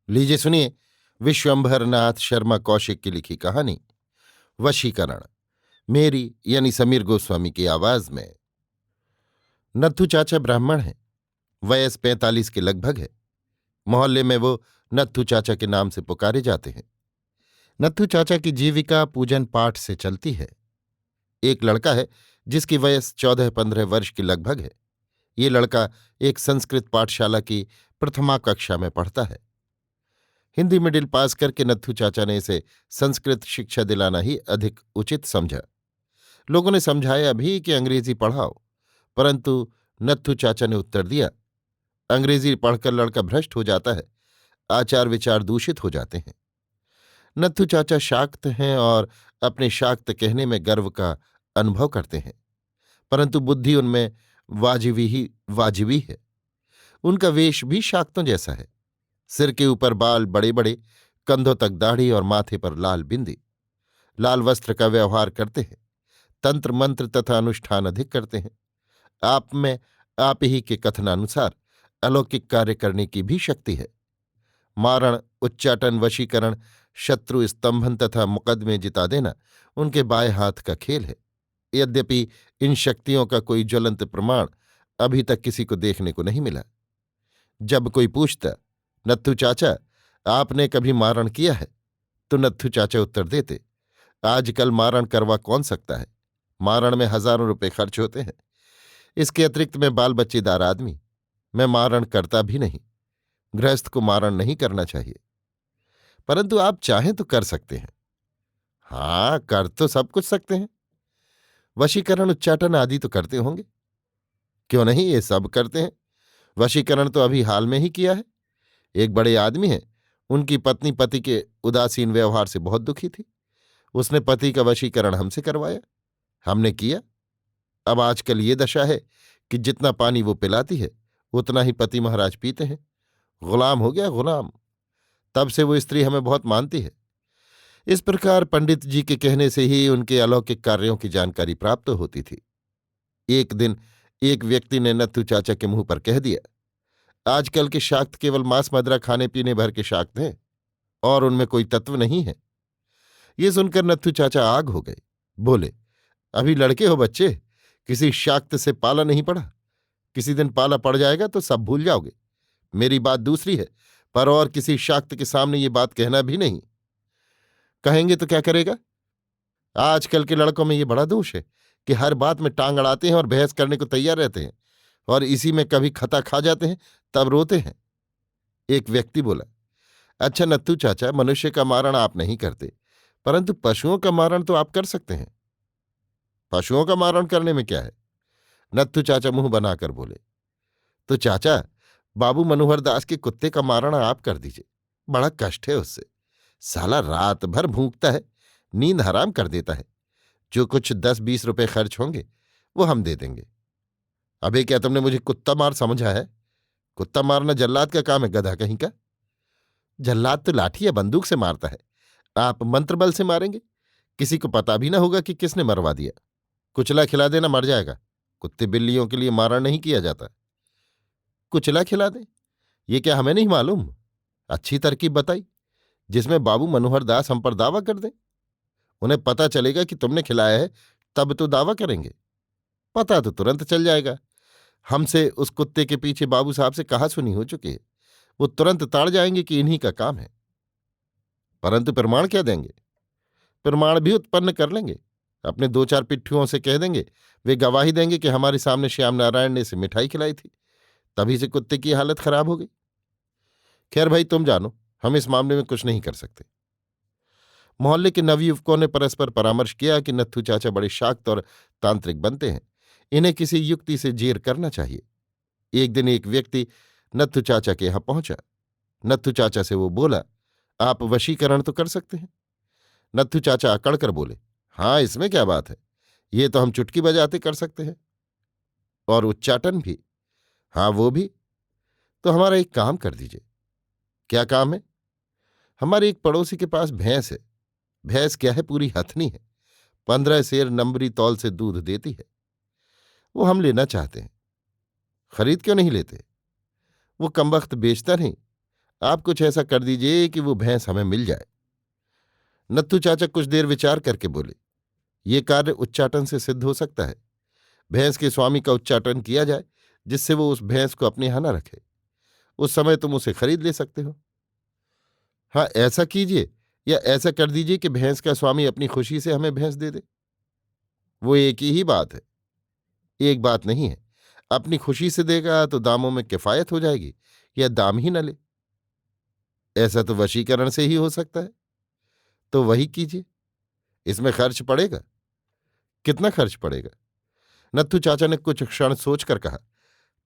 लीजिए सुनिए विश्वंभर नाथ शर्मा कौशिक की लिखी कहानी वशीकरण, मेरी यानी समीर गोस्वामी की आवाज में। नत्थू चाचा ब्राह्मण हैं। वयस 45 के लगभग है। मोहल्ले में वो नत्थू चाचा के नाम से पुकारे जाते हैं। नत्थू चाचा की जीविका पूजन पाठ से चलती है। एक लड़का है जिसकी वयस 14-15 वर्ष की लगभग है। ये लड़का एक संस्कृत पाठशाला की प्रथमा कक्षा में पढ़ता है। हिंदी मिडिल पास करके नत्थू चाचा ने इसे संस्कृत शिक्षा दिलाना ही अधिक उचित समझा। लोगों ने समझाया भी कि अंग्रेजी पढ़ाओ, परंतु नत्थू चाचा ने उत्तर दिया, अंग्रेजी पढ़कर लड़का भ्रष्ट हो जाता है, आचार विचार दूषित हो जाते हैं। नत्थू चाचा शाक्त हैं और अपने शाक्त कहने में गर्व का अनुभव करते हैं, परंतु बुद्धि उनमें वाजिबी है। उनका वेश भी शाक्तों जैसा है। सिर के ऊपर बाल बड़े बड़े, कंधों तक दाढ़ी और माथे पर लाल बिंदी। लाल वस्त्र का व्यवहार करते हैं। तंत्र मंत्र तथा अनुष्ठान अधिक करते हैं। आप में आप ही के कथनानुसार अलौकिक कार्य करने की भी शक्ति है। मारण, उच्चाटन, वशीकरण, शत्रु स्तंभन तथा मुकदमे जिता देना उनके बाएं हाथ का खेल है। यद्यपि इन शक्तियों का कोई ज्वलंत प्रमाण अभी तक किसी को देखने को नहीं मिला। जब कोई पूछता, नत्थू चाचा आपने कभी मारण किया है, तो नत्थू चाचा उत्तर देते, आजकल मारण करवा कौन सकता है। मारण में हजारों रुपए खर्च होते हैं। इसके अतिरिक्त मैं बाल बच्चेदार आदमी, मैं मारण करता भी नहीं। गृहस्थ को मारण नहीं करना चाहिए। परंतु आप चाहें तो कर सकते हैं। हाँ, कर तो सब कुछ सकते हैं। वशीकरण, उच्चाटन आदि तो करते होंगे। क्यों नहीं, ये सब करते हैं। वशीकरण तो अभी हाल में ही किया है। एक बड़े आदमी हैं, उनकी पत्नी पति के उदासीन व्यवहार से बहुत दुखी थी। उसने पति का वशीकरण हमसे करवाया, हमने किया। अब आजकल ये दशा है कि जितना पानी वो पिलाती है उतना ही पति महाराज पीते हैं। गुलाम हो गया, गुलाम। तब से वो स्त्री हमें बहुत मानती है। इस प्रकार पंडित जी के कहने से ही उनके अलौकिक कार्यों की जानकारी प्राप्त होती थी। एक दिन एक व्यक्ति ने नत्थू चाचा के मुंह पर कह दिया, आजकल के शाक्त केवल मांस मदिरा खाने पीने भर के शाक्त हैं और उनमें कोई तत्व नहीं है। ये सुनकर नत्थू चाचा आग हो गए। बोले, अभी लड़के हो बच्चे, किसी शाक्त से पाला नहीं पड़ा। किसी दिन पाला पड़ जाएगा तो सब भूल जाओगे। मेरी बात दूसरी है, पर और किसी शाक्त के सामने ये बात कहना भी नहीं। कहेंगे तो क्या करेगा। आजकल के लड़कों में ये बड़ा दोष है कि हर बात में टांग अड़ाते हैं और बहस करने को तैयार रहते हैं, और इसी में कभी खता खा जाते हैं तब रोते हैं। एक व्यक्ति बोला, अच्छा नत्थू चाचा, मनुष्य का मारण आप नहीं करते, परंतु पशुओं का मारण तो आप कर सकते हैं। पशुओं का मारण करने में क्या है। नत्थू चाचा मुंह बनाकर बोले, तो चाचा, बाबू मनोहर दास के कुत्ते का मारण आप कर दीजिए। बड़ा कष्ट है उससे। साला रात भर भूखता है, नींद हराम कर देता है। जो कुछ 10-20 रुपए खर्च होंगे वो हम दे देंगे। अबे क्या तुमने मुझे कुत्ता मार समझा है। कुत्ता मारना जल्लाद का काम है, गधा कहीं का। जल्लाद तो लाठी या बंदूक से मारता है, आप मंत्र बल से मारेंगे। किसी को पता भी ना होगा कि किसने मरवा दिया। कुचला खिला देना, मर जाएगा। कुत्ते बिल्लियों के लिए मारण नहीं किया जाता। कुचला खिला दे, ये क्या हमें नहीं मालूम। अच्छी तरकीब बताई जिसमें बाबू मनोहर दास हम पर दावा कर दें। उन्हें पता चलेगा कि तुमने खिलाया है, तब तो दावा करेंगे। पता तो तुरंत चल जाएगा। हमसे उस कुत्ते के पीछे बाबू साहब से कहा सुनी हो चुकी है। वो तुरंत ताड़ जाएंगे कि इन्हीं का काम है। परंतु प्रमाण क्या देंगे। प्रमाण भी उत्पन्न कर लेंगे। अपने 2-4 पिट्ठुओं से कह देंगे, वे गवाही देंगे कि हमारे सामने श्याम नारायण ने इसे मिठाई खिलाई थी, तभी से कुत्ते की हालत खराब हो गई। खैर भाई, तुम जानो, हम इस मामले में कुछ नहीं कर सकते। मोहल्ले के नवयुवकों ने परस्पर परामर्श किया कि नत्थू चाचा बड़े शाक्त और तांत्रिक बनते हैं, इन्हें किसी युक्ति से जेर करना चाहिए। एक दिन एक व्यक्ति नत्थू चाचा के यहां पहुंचा। नत्थू चाचा से वो बोला, आप वशीकरण तो कर सकते हैं। नत्थू चाचा अकड़ कर बोले, हाँ, इसमें क्या बात है, ये तो हम चुटकी बजाते कर सकते हैं। और उच्चाटन भी। हाँ, वो भी। तो हमारा एक काम कर दीजिए। क्या काम है। हमारे एक पड़ोसी के पास भैंस है। भैंस क्या है, पूरी हथनी है। 15 सेर नंबरी तौल से दूध देती है। वो हम लेना चाहते हैं। खरीद क्यों नहीं लेते। वो कमबख्त बेचता नहीं, आप कुछ ऐसा कर दीजिए कि वो भैंस हमें मिल जाए। नत्थू चाचा कुछ देर विचार करके बोले, ये कार्य उच्चाटन से सिद्ध हो सकता है। भैंस के स्वामी का उच्चाटन किया जाए, जिससे वो उस भैंस को अपने यहां न रखे। उस समय तुम उसे खरीद ले सकते हो। हाँ, ऐसा कीजिए, या ऐसा कर दीजिए कि भैंस का स्वामी अपनी खुशी से हमें भैंस दे दे। वो एक ही बात है। एक बात नहीं है। अपनी खुशी से देगा तो दामों में किफायत हो जाएगी, या दाम ही न ले। ऐसा तो वशीकरण से ही हो सकता है। तो वही कीजिए। इसमें खर्च पड़ेगा। कितना खर्च पड़ेगा? नत्थू चाचा ने कुछ क्षण सोचकर कहा,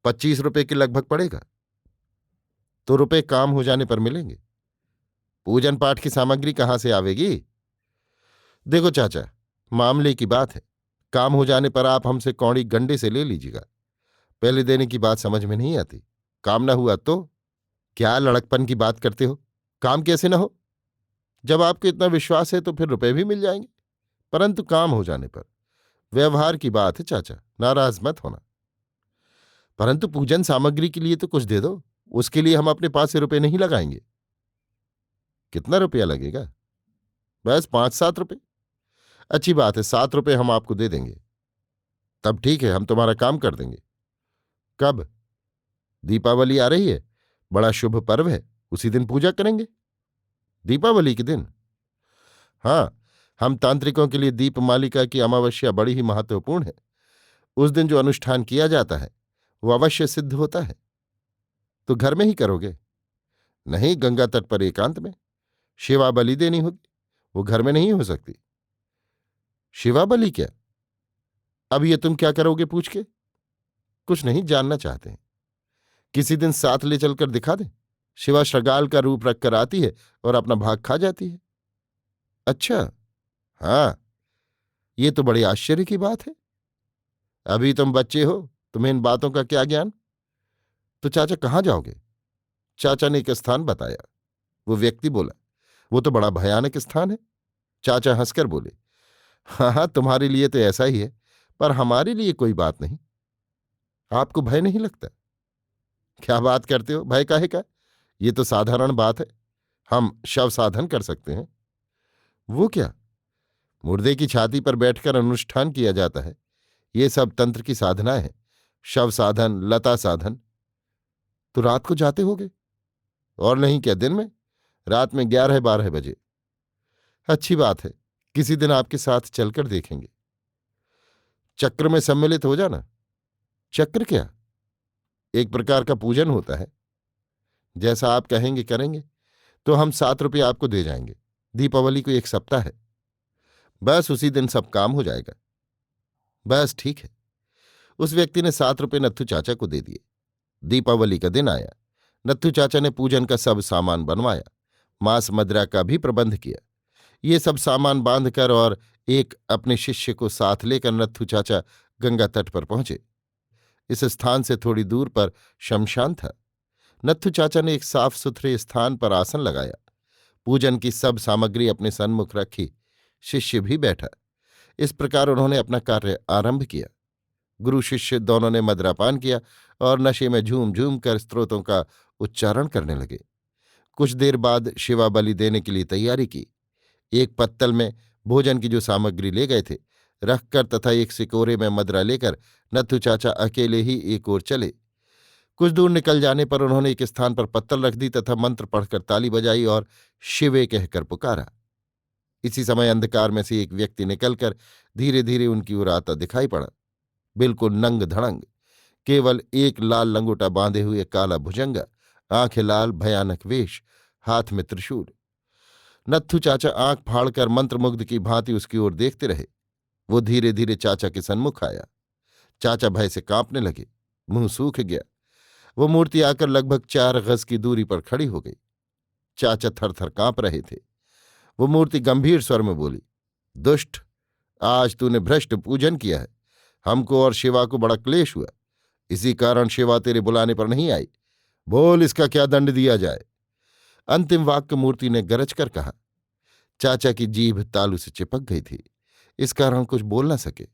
25 रुपए के लगभग पड़ेगा। तो रुपए काम हो जाने पर मिलेंगे। पूजन पाठ की सामग्री कहाँ से आवेगी? देखो चाचा, मामले की बात है। काम हो जाने पर आप हमसे कौड़ी गंडे से ले लीजिएगा। पहले देने की बात समझ में नहीं आती। काम न हुआ तो? क्या लड़कपन की बात करते हो? काम कैसे न हो? जब आपको इतना विश्वास है तो फिर रुपए भी मिल जाएंगे, परंतु काम हो जाने पर। व्यवहार की बात है चाचा, नाराज मत होना। परंतु पूजन सामग्री के लिए तो कुछ दे दो। उसके लिए हम अपने पास से रुपए नहीं लगाएंगे। कितना रुपया लगेगा? बस 5-7 रुपए। अच्छी बात है, 7 रुपए हम आपको दे देंगे। तब ठीक है, हम तुम्हारा काम कर देंगे। कब? दीपावली आ रही है, बड़ा शुभ पर्व है, उसी दिन पूजा करेंगे। दीपावली के दिन? हाँ, हम तांत्रिकों के लिए दीपमालिका की अमावस्या बड़ी ही महत्वपूर्ण है। उस दिन जो अनुष्ठान किया जाता है वो अवश्य सिद्ध होता है। तो घर में ही करोगे? नहीं, गंगा तट पर एकांत में। शिवा बलि देनी होगी, वो घर में नहीं हो सकती। शिवा बलि क्या? अब ये तुम क्या करोगे पूछ के? कुछ नहीं, जानना चाहते हैं। किसी दिन साथ ले चलकर दिखा दें। शिवा श्रगाल का रूप रखकर आती है और अपना भाग खा जाती है। अच्छा। हाँ, ये तो बड़ी आश्चर्य की बात है। अभी तुम बच्चे हो, तुम्हें इन बातों का क्या ज्ञान? तो चाचा कहाँ जाओगे? चाचा ने एक स्थान बताया। वो व्यक्ति बोला, वो तो बड़ा भयानक स्थान है। चाचा हंसकर बोले, हाँ हाँ, तुम्हारे लिए तो ऐसा ही है, पर हमारे लिए कोई बात नहीं। आपको भय नहीं लगता? क्या बात करते हो, भय काहे का? ये तो साधारण बात है। हम शव साधन कर सकते हैं। वो क्या? मुर्दे की छाती पर बैठकर अनुष्ठान किया जाता है। ये सब तंत्र की साधनाएं हैं। शव साधन, लता साधन। तो रात को जाते होगे? और नहीं क्या, दिन में? रात में 11-12 बजे। अच्छी बात है, किसी दिन आपके साथ चलकर देखेंगे। चक्र में सम्मिलित हो जाना। चक्र क्या? एक प्रकार का पूजन होता है। जैसा आप कहेंगे करेंगे। तो हम 7 रुपये आपको दे जाएंगे। दीपावली को 1 सप्ताह है। बस उसी दिन सब काम हो जाएगा। बस ठीक है। उस व्यक्ति ने 7 रुपये नत्थू चाचा को दे दिए। दीपावली का दिन आया। नत्थू चाचा ने पूजन का सब सामान बनवाया। मांस मदिरा का भी प्रबंध किया। ये सब सामान बांधकर और एक अपने शिष्य को साथ लेकर नत्थू चाचा गंगा तट पर पहुंचे। इस स्थान से थोड़ी दूर पर शमशान था। नत्थू चाचा ने एक साफ सुथरे स्थान पर आसन लगाया। पूजन की सब सामग्री अपने सन्मुख रखी। शिष्य भी बैठा। इस प्रकार उन्होंने अपना कार्य आरंभ किया। गुरु शिष्य दोनों ने मदिरापान किया और नशे में झूम झूम कर स्तोत्रों का उच्चारण करने लगे। कुछ देर बाद शिवा बलि देने के लिए तैयारी की। एक पत्तल में भोजन की जो सामग्री ले गए थे रखकर तथा एक सिकोरे में मदिरा लेकर नत्थू चाचा अकेले ही एक ओर चले। कुछ दूर निकल जाने पर उन्होंने एक स्थान पर पत्तल रख दी तथा मंत्र पढ़कर ताली बजाई और शिवे कहकर पुकारा। इसी समय अंधकार में से एक व्यक्ति निकलकर धीरे धीरे उनकी ओर आता दिखाई पड़ा। बिल्कुल नंग धड़ंग, केवल एक लाल लंगोटा बांधे हुए काला भुजंगा, आंखें लाल, भयानक वेश, हाथ में त्रिशूल। नत्थू चाचा आंख फाड़कर मंत्रमुग्ध की भांति उसकी ओर देखते रहे। वो धीरे धीरे चाचा के सन्मुख आया। चाचा भय से कांपने लगे। मुंह सूख गया। वो मूर्ति आकर लगभग 4 गज की दूरी पर खड़ी हो गई। चाचा थरथर कांप रहे थे। वो मूर्ति गंभीर स्वर में बोली, दुष्ट, आज तूने भ्रष्ट पूजन किया है। हमको और शिवा को बड़ा क्लेश हुआ। इसी कारण शिवा तेरे बुलाने पर नहीं आई। बोल, इसका क्या दंड दिया जाए? अंतिम वाक्य मूर्ति ने गरज कर कहा। चाचा की जीभ तालू से चिपक गई थी, इस कारण कुछ बोल न सके।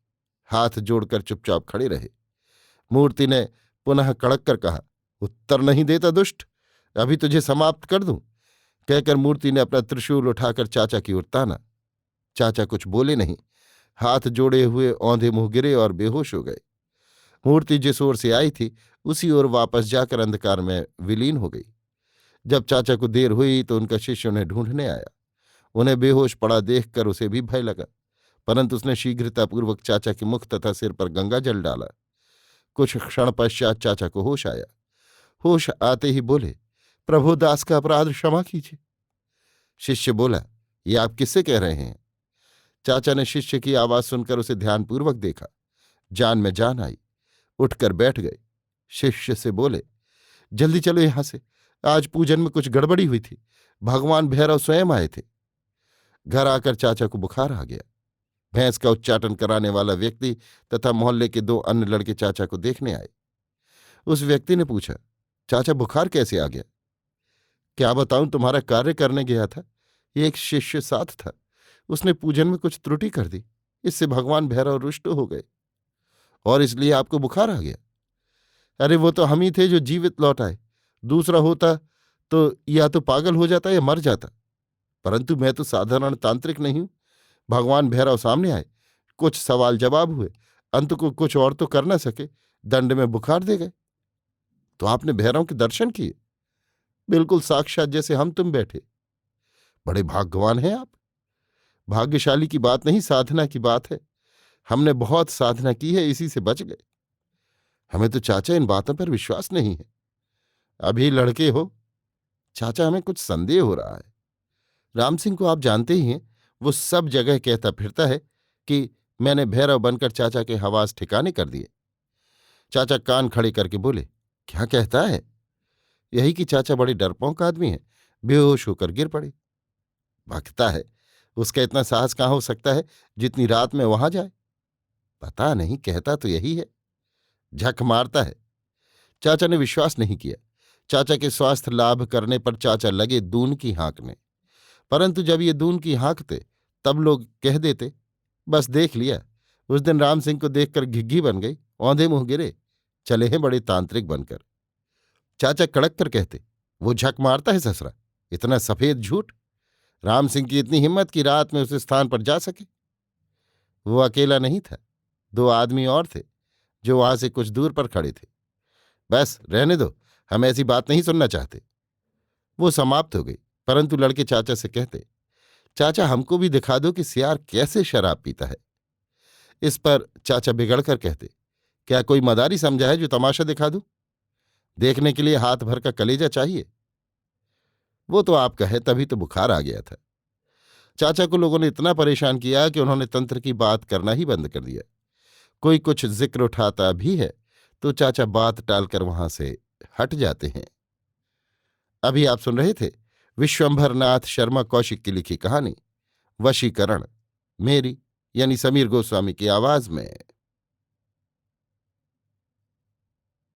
हाथ जोड़कर चुपचाप खड़े रहे। मूर्ति ने पुनः कड़क कर कहा, उत्तर नहीं देता दुष्ट? अभी तुझे समाप्त कर दूं, कहकर मूर्ति ने अपना त्रिशूल उठाकर चाचा की ओर ताना। चाचा कुछ बोले नहीं, हाथ जोड़े हुए औंधे मुंह गिरे और बेहोश हो गए। मूर्ति जिस ओर से आई थी उसी ओर वापस जाकर अंधकार में विलीन हो गई। जब चाचा को देर हुई तो उनका शिष्य उन्हें ढूंढने आया। उन्हें बेहोश पड़ा देखकर उसे भी भय लगा, परंतु उसने शीघ्रतापूर्वक चाचा के मुख तथा सिर पर गंगा जल डाला। कुछ क्षण पश्चात चाचा को होश आया। होश आते ही बोले, प्रभु, दास का अपराध क्षमा कीजिए। शिष्य बोला, ये आप किससे कह रहे हैं? चाचा ने शिष्य की आवाज सुनकर उसे ध्यानपूर्वक देखा। जान में जान आई, उठकर बैठ गए। शिष्य से बोले, जल्दी चलो यहां से, आज पूजन में कुछ गड़बड़ी हुई थी, भगवान भैरव स्वयं आए थे। घर आकर चाचा को बुखार आ गया। भैंस का उच्चाटन कराने वाला व्यक्ति तथा मोहल्ले के 2 अन्य लड़के चाचा को देखने आए। उस व्यक्ति ने पूछा, चाचा बुखार कैसे आ गया? क्या बताऊं, तुम्हारा कार्य करने गया था, एक शिष्य साथ था, उसने पूजन में कुछ त्रुटि कर दी, इससे भगवान भैरव रुष्ट हो गए और इसलिए आपको बुखार आ गया। अरे वो तो हम ही थे जो जीवित लौट आए, दूसरा होता तो या तो पागल हो जाता या मर जाता, परंतु मैं तो साधारण तांत्रिक नहीं हूं। भगवान भैरव सामने आए, कुछ सवाल जवाब हुए, अंत को कुछ और तो कर न सके, दंड में बुखार दे गए। तो आपने भैरव के दर्शन किए? बिल्कुल साक्षात, जैसे हम तुम बैठे। बड़े भाग्यवान हैं आप। भाग्यशाली की बात नहीं, साधना की बात है। हमने बहुत साधना की है, इसी से बच गए। हमें तो चाचा इन बातों पर विश्वास नहीं है। अभी लड़के हो चाचा, हमें कुछ संदेह हो रहा है। राम सिंह को आप जानते ही हैं, वो सब जगह कहता फिरता है कि मैंने भैरव बनकर चाचा के हवास ठिकाने कर दिए। चाचा कान खड़े करके बोले, क्या कहता है? यही कि चाचा बड़े डरपोक आदमी है, बेहोश होकर गिर पड़े। भगता है, उसका इतना साहस कहाँ हो सकता है जितनी रात में वहां जाए? पता नहीं, कहता तो यही है, झक मारता है। चाचा ने विश्वास नहीं किया। चाचा के स्वास्थ्य लाभ करने पर चाचा लगे दून की हाँकने, परंतु जब ये दून की हाँकते तब लोग कह देते, बस देख लिया, उस दिन राम सिंह को देखकर घिघी बन गई, औंधे मुंह गिरे, चले हैं बड़े तांत्रिक बनकर। चाचा कड़क कर कहते, वो झक मारता है ससुरा, इतना सफेद झूठ। राम सिंह की इतनी हिम्मत कि रात में उस स्थान पर जा सके। वो अकेला नहीं था, 2 आदमी और थे जो वहां से कुछ दूर पर खड़े थे। बस रहने दो, हम ऐसी बात नहीं सुनना चाहते। वो समाप्त हो गई, परंतु लड़के चाचा से कहते, चाचा हमको भी दिखा दो कि सियार कैसे शराब पीता है। इस पर चाचा बिगड़ कर कहते, क्या कोई मदारी समझा है जो तमाशा दिखा दूं? देखने के लिए हाथ भर का कलेजा चाहिए। वो तो आपका है, तभी तो बुखार आ गया था। चाचा को लोगों ने इतना परेशान किया कि उन्होंने तंत्र की बात करना ही बंद कर दिया। कोई कुछ जिक्र उठाता भी है तो चाचा बात टालकर वहां से हट जाते हैं। अभी आप सुन रहे थे विश्वंभर नाथ शर्मा कौशिक की लिखी कहानी वशीकरण, मेरी यानी समीर गोस्वामी की आवाज में।